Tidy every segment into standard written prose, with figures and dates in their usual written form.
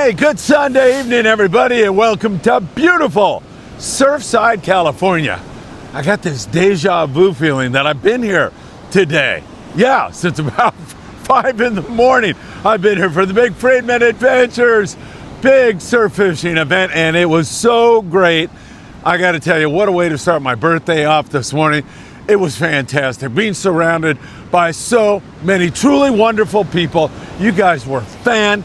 Hey, good Sunday evening, everybody, and welcome to beautiful Surfside, California. I got this deja vu feeling that I've been here today. Yeah, since about 5 in the morning. I've been here for the Big Friedman Adventures, big surf fishing event, and it was so great. I got to tell you, what a way to start my birthday off this morning. It was fantastic, being surrounded by so many truly wonderful people. You guys were fantastic.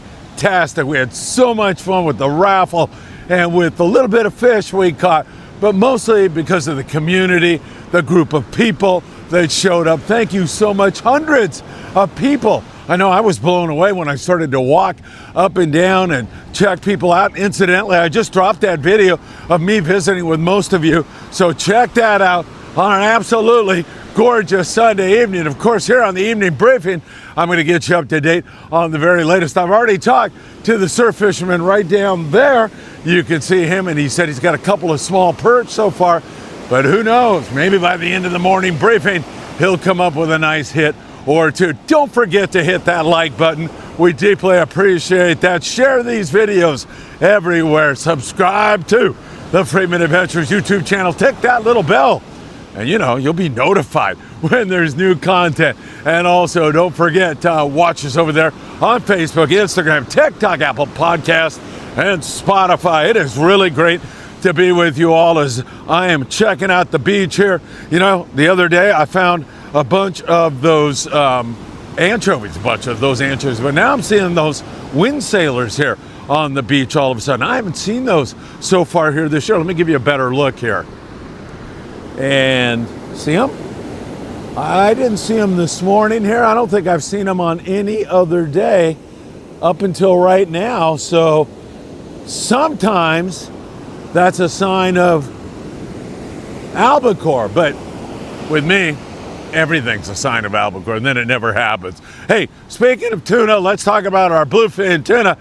We had so much fun with the raffle and with the little bit of fish we caught, but mostly because of the community, the group of people that showed up. Thank you so much. Hundreds of people. I know I was blown away when I started to walk up and down and check people out. Incidentally, I just dropped that video of me visiting with most of you, so check that out on an absolutely gorgeous Sunday evening. Of course, here on the evening briefing, I'm going to get you up to date on the very latest. I've already talked to the surf fisherman right down there. You can see him, and he said he's got a couple of small perch so far, but who knows? Maybe by the end of the morning briefing, he'll come up with a nice hit or two. Don't forget to hit that like button. We deeply appreciate that. Share these videos everywhere. Subscribe to the Friedman Adventures YouTube channel. Tick that little bell, and you'll be notified when there's new content. And also, don't forget to watch us over there on Facebook, Instagram, TikTok, Apple Podcast, and Spotify. It is really great to be with you all as I am checking out the beach here. The other day I found a bunch of those anchovies, but now I'm seeing those wind sailors here on the beach all of a sudden. I haven't seen those so far here this year. Let me give you a better look here. And see them? I didn't see them this morning here. I don't think I've seen them on any other day up until right now. So sometimes that's a sign of albacore, but with me, everything's a sign of albacore, and then it never happens. Hey, speaking of tuna, let's talk about our bluefin tuna.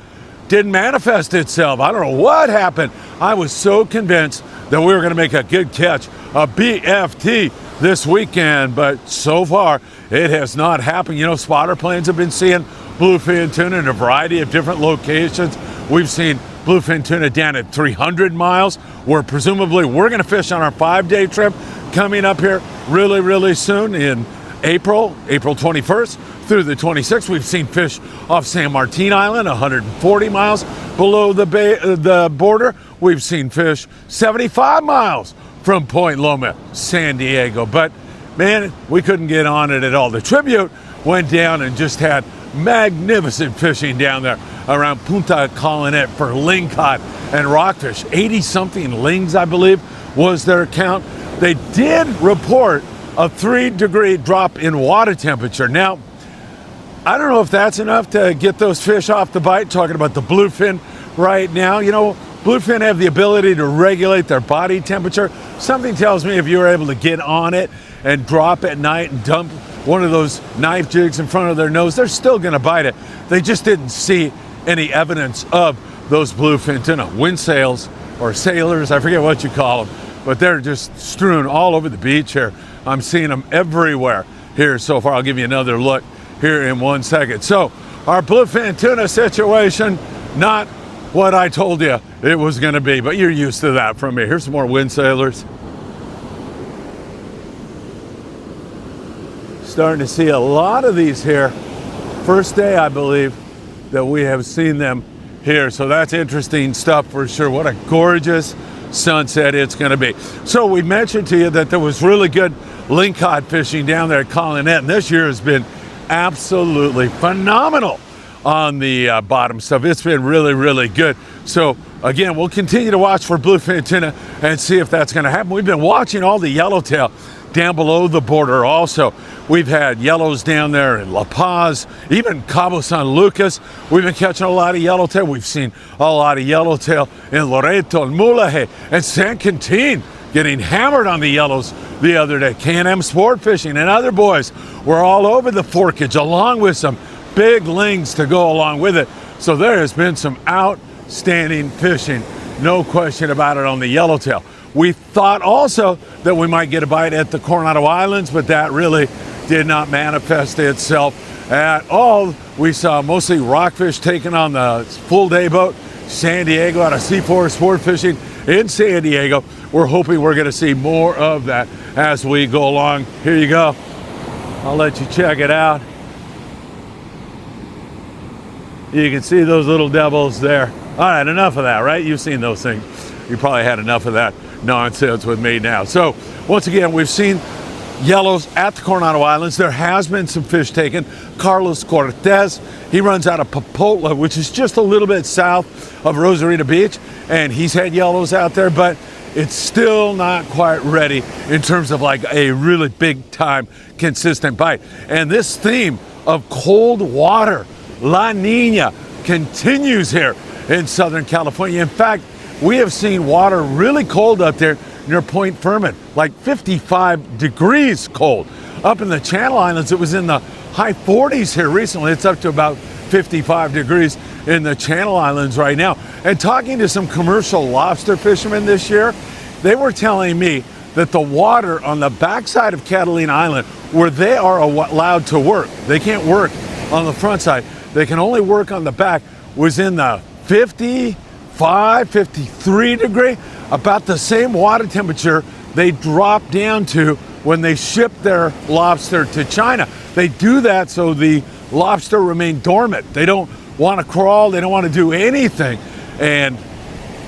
Didn't manifest itself. I don't know what happened. I was so convinced that we were going to make a good catch, a BFT this weekend, but so far it has not happened. Spotter planes have been seeing bluefin tuna in a variety of different locations. We've seen bluefin tuna down at 300 miles, where presumably we're going to fish on our 5-day trip coming up here really, really soon in April 21st through the 26th. We've seen fish off San Martin Island, 140 miles below the border. We've seen fish 75 miles from Point Loma, San Diego. But man, we couldn't get on it at all. The Tribute went down and just had magnificent fishing down there around Punta Colonet for lingcod and rockfish. 80-something lings, I believe, was their count. They did report a 3-degree drop in water temperature. Now, I don't know if that's enough to get those fish off the bite. Talking about the bluefin right now. Bluefin have the ability to regulate their body temperature. Something tells me if you were able to get on it and drop at night and dump one of those knife jigs in front of their nose, they're still going to bite it. They just didn't see any evidence of those bluefin tuna. Wind sails or sailors, I forget what you call them, but they're just strewn all over the beach here. I'm seeing them everywhere here so far. I'll give you another look here in 1 second. So our bluefin tuna situation, not what I told you it was going to be, but you're used to that from me. Here's some more wind sailors. Starting to see a lot of these here. First day, I believe, that we have seen them here. So that's interesting stuff for sure. What a gorgeous sunset it's going to be. So we mentioned to you that there was really good lingcod fishing down there at Colonet, and this year has been absolutely phenomenal on the bottom stuff. It's been really, really good. So again, we'll continue to watch for bluefin tuna and see if that's going to happen. We've been watching all the yellowtail down below the border also. We've had yellows down there in La Paz, even Cabo San Lucas. We've been catching a lot of yellowtail. We've seen a lot of yellowtail in Loreto and Mulaje and San Quintin, getting hammered on the yellows the other day. K&M Sport Fishing and other boys were all over the forkage, along with some big lings to go along with it. So there has been some outstanding fishing, no question about it, on the yellowtail. We thought also that we might get a bite at the Coronado Islands, but that really did not manifest itself at all. We saw mostly rockfish taken on the full day boat San Diego, out of C4 Sport Fishing in San Diego. We're hoping we're going to see more of that as we go along. Here you go. I'll let you check it out. You can see those little devils there. All right, enough of that, right? You've seen those things. You probably had enough of that nonsense with me now. So once again, we've seen yellows at the Coronado Islands. There has been some fish taken. Carlos Cortez, he runs out of Popotla, which is just a little bit south of Rosarito Beach, and he's had yellows out there, but it's still not quite ready in terms of like a really big time consistent bite. And this theme of cold water, La Nina, continues here in Southern California. In fact, we have seen water really cold up there near Point Fermin, like 55 degrees cold. Up in the Channel Islands, it was in the high 40s here recently. It's up to about 55 degrees in the Channel Islands right now. And talking to some commercial lobster fishermen this year, they were telling me that the water on the backside of Catalina Island, where they are allowed to work, they can't work on the front side, they can only work on the back, was in the 55, 53 degree, about the same water temperature they drop down to when they ship their lobster to China. They do that so the lobster remain dormant. They don't want to crawl, they don't want to do anything. And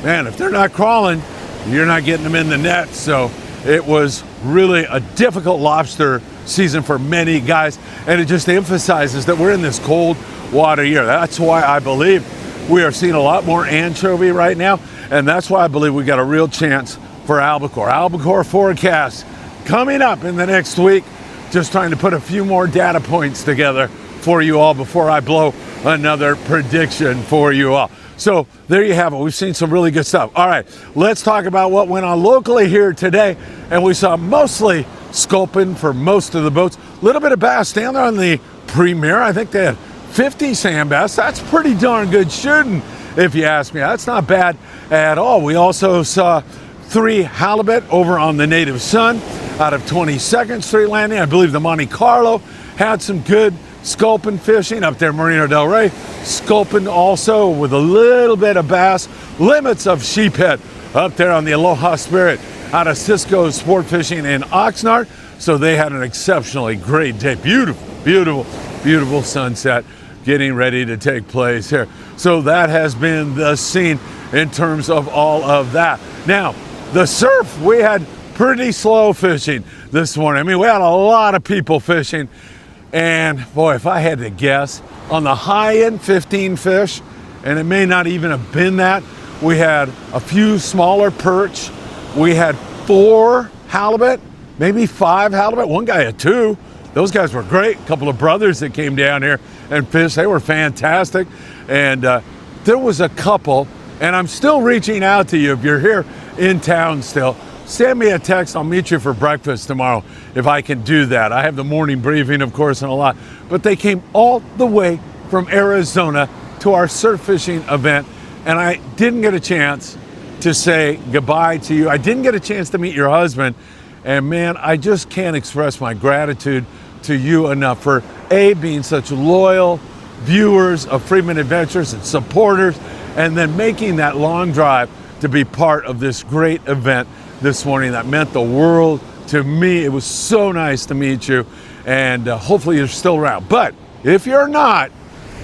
man, if they're not crawling, you're not getting them in the net. So it was really a difficult lobster season for many guys, and it just emphasizes that we're in this cold water year. That's why I believe we are seeing a lot more anchovy right now, and that's why I believe we got a real chance for albacore. Albacore forecast coming up in the next week. Just trying to put a few more data points together for you all before I blow another prediction for you all. So there you have it. We've seen some really good stuff. All right, let's talk about what went on locally here today. And we saw mostly sculpin for most of the boats. A little bit of bass down there on the Premier. I think they had 50 sand bass. That's pretty darn good shooting, if you ask me. That's not bad at all. We also saw 3 halibut over on the Native Sun out of 22nd Street Landing. I believe the Monte Carlo had some good sculpin fishing up there, Marina Del Rey. Sculpin also with a little bit of bass. Limits of sheephead up there on the Aloha Spirit out of Cisco Sport Fishing in Oxnard. So they had an exceptionally great day. Beautiful, beautiful, beautiful sunset getting ready to take place here. So that has been the scene in terms of all of that. Now, the surf, we had pretty slow fishing this morning. I mean, we had a lot of people fishing. And boy, if I had to guess, on the high end, 15 fish, and it may not even have been that. We had a few smaller perch. We had 4 halibut, maybe 5 halibut. One guy had 2. Those guys were great. A couple of brothers that came down here and fished. They were fantastic. And there was a couple, and I'm still reaching out to you if you're here in town still. Send me a text. I'll meet you for breakfast tomorrow if I can do that. I have the morning briefing, of course, and a lot. But they came all the way from Arizona to our surf fishing event, and I didn't get a chance to say goodbye to you. I didn't get a chance to meet your husband. And man, I just can't express my gratitude to you enough for being such loyal viewers of Freedman Adventures and supporters, and then making that long drive to be part of this great event this morning. That meant the world to me. It was so nice to meet you, and hopefully you're still around. But if you're not,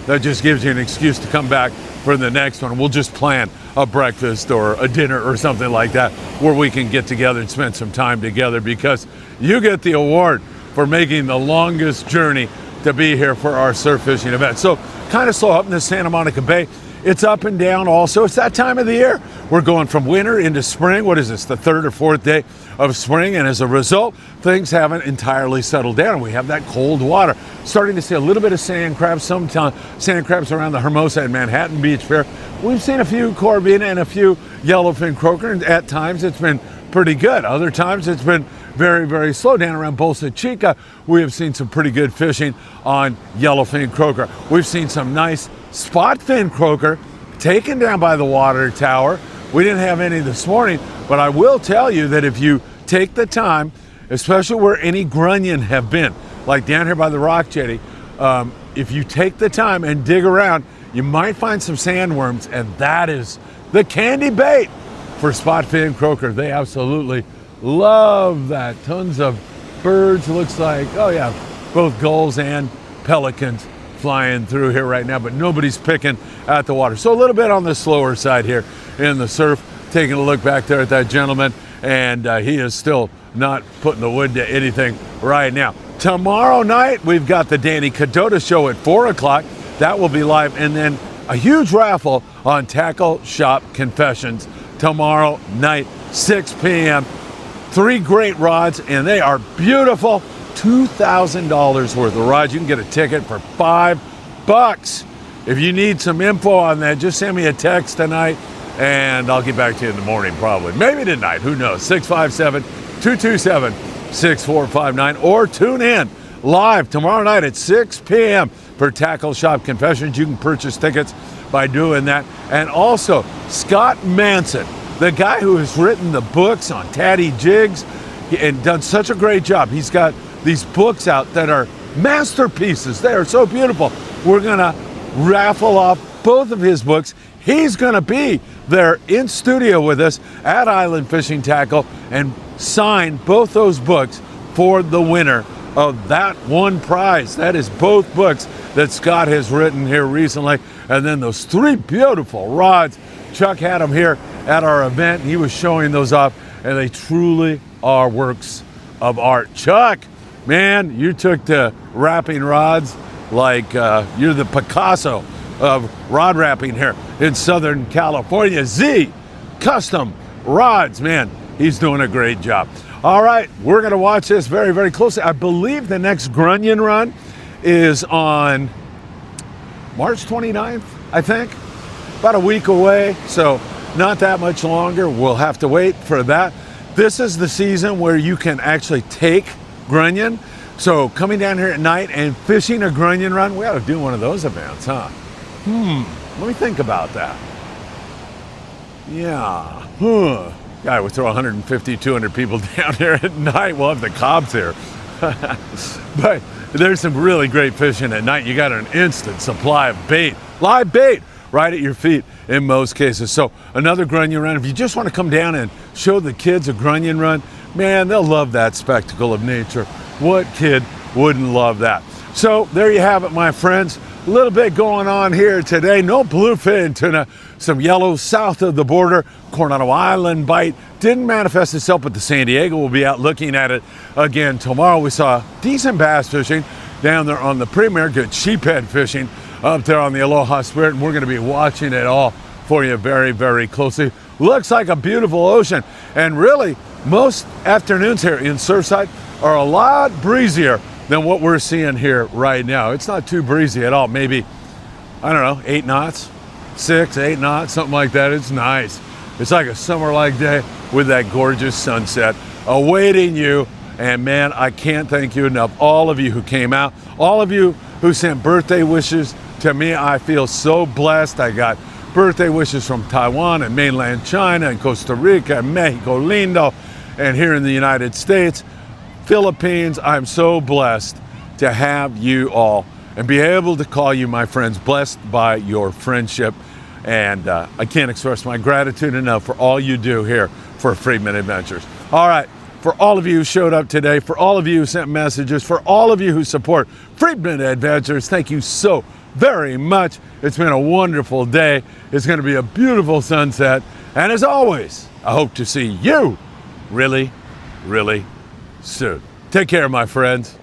that just gives you an excuse to come back for the next one. We'll just plan a breakfast or a dinner or something like that where we can get together and spend some time together, because you get the award for making the longest journey to be here for our surf fishing event. So kind of slow up in the Santa Monica Bay. It's up and down also. It's that time of the year. We're going from winter into spring. What is this, the 3rd or 4th day of spring? And as a result, things haven't entirely settled down. We have that cold water. Starting to see a little bit of sand crabs, sometimes sand crabs around the Hermosa and Manhattan Beach Fair. We've seen a few corvina and a few yellowfin croaker, and at times it's been pretty good. Other times it's been very, very slow. Down around Bolsa Chica, we have seen some pretty good fishing on yellowfin croaker. We've seen some nice spot fin croaker taken down by the water tower. We didn't have any this morning, but I will tell you that if you take the time, especially where any grunion have been, like down here by the rock jetty, if you take the time and dig around, You might find some sandworms, and that is the candy bait for spot fin croaker. They absolutely love that. Tons of birds, looks like, oh yeah, both gulls and pelicans flying through here right now, but nobody's picking at the water. So a little bit on the slower side here in the surf. Taking a look back there at that gentleman, and he is still not putting the wood to anything right now. Tomorrow night, we've got the Danny Cadota show at 4 o'clock. That will be live, and then a huge raffle on Tackle Shop Confessions tomorrow night, 6 p.m. 3 great rods, and they are beautiful. $2,000 worth of rods. You can get a ticket for $5. If you need some info on that, just send me a text tonight, and I'll get back to you in the morning probably. Maybe tonight, who knows? 657-227-6459, or tune in live tomorrow night at 6 p.m. for Tackle Shop Confessions. You can purchase tickets by doing that. And also, Scott Manson, the guy who has written the books on Tatty Jigs and done such a great job. He's got these books out that are masterpieces. They are so beautiful. We're gonna raffle off both of his books. He's gonna be there in studio with us at Island Fishing Tackle and sign both those books for the winner of that one prize. That is both books that Scott has written here recently. And then those 3 beautiful rods. Chuck had them here at our event. He was showing those off, and they truly are works of art. Chuck, man, you took to wrapping rods like you're the Picasso of rod wrapping here in Southern California. Z Custom Rods, man, he's doing a great job. All right, we're going to watch this very, very closely. I believe the next Grunion run is on March 29th, I think. About a week away, so not that much longer. We'll have to wait for that. This is the season where you can actually take Grunion. So coming down here at night and fishing a Grunion run, we ought to do one of those events, huh? Let me think about that. Yeah. Guy, we throw 150, 200 people down here at night. We'll have the Cobbs here. But there's some really great fishing at night. You got an instant supply of bait, live bait, right at your feet in most cases. So another Grunion run. If you just want to come down and show the kids a Grunion run, man, they'll love that spectacle of nature. What kid wouldn't love that? So there you have it, my friends. A little bit going on here today. No bluefin tuna, some yellow south of the border. Coronado Island bite didn't manifest itself, but the San Diego will be out looking at it again tomorrow. We saw decent bass fishing down there on the Premier, good sheephead fishing up there on the Aloha Spirit, and we're going to be watching it all for you very, very closely. Looks like a beautiful ocean, and really most afternoons here in Surfside are a lot breezier than what we're seeing here right now. It's not too breezy at all. Maybe, I don't know, 8 knots, 6, 8 knots, something like that. It's nice. It's like a summer-like day with that gorgeous sunset awaiting you. And man, I can't thank you enough. All of you who came out, all of you who sent birthday wishes to me. I feel so blessed. I got birthday wishes from Taiwan and mainland China and Costa Rica and Mexico Lindo, and here in the United States, Philippines. I'm so blessed to have you all and be able to call you my friends, blessed by your friendship. And I can't express my gratitude enough for all you do here for Freedman Adventures. All right, for all of you who showed up today, for all of you who sent messages, for all of you who support Freedman Adventures, thank you so very much. It's been a wonderful day. It's going to be a beautiful sunset. And as always, I hope to see you really, really soon. Take care, my friends.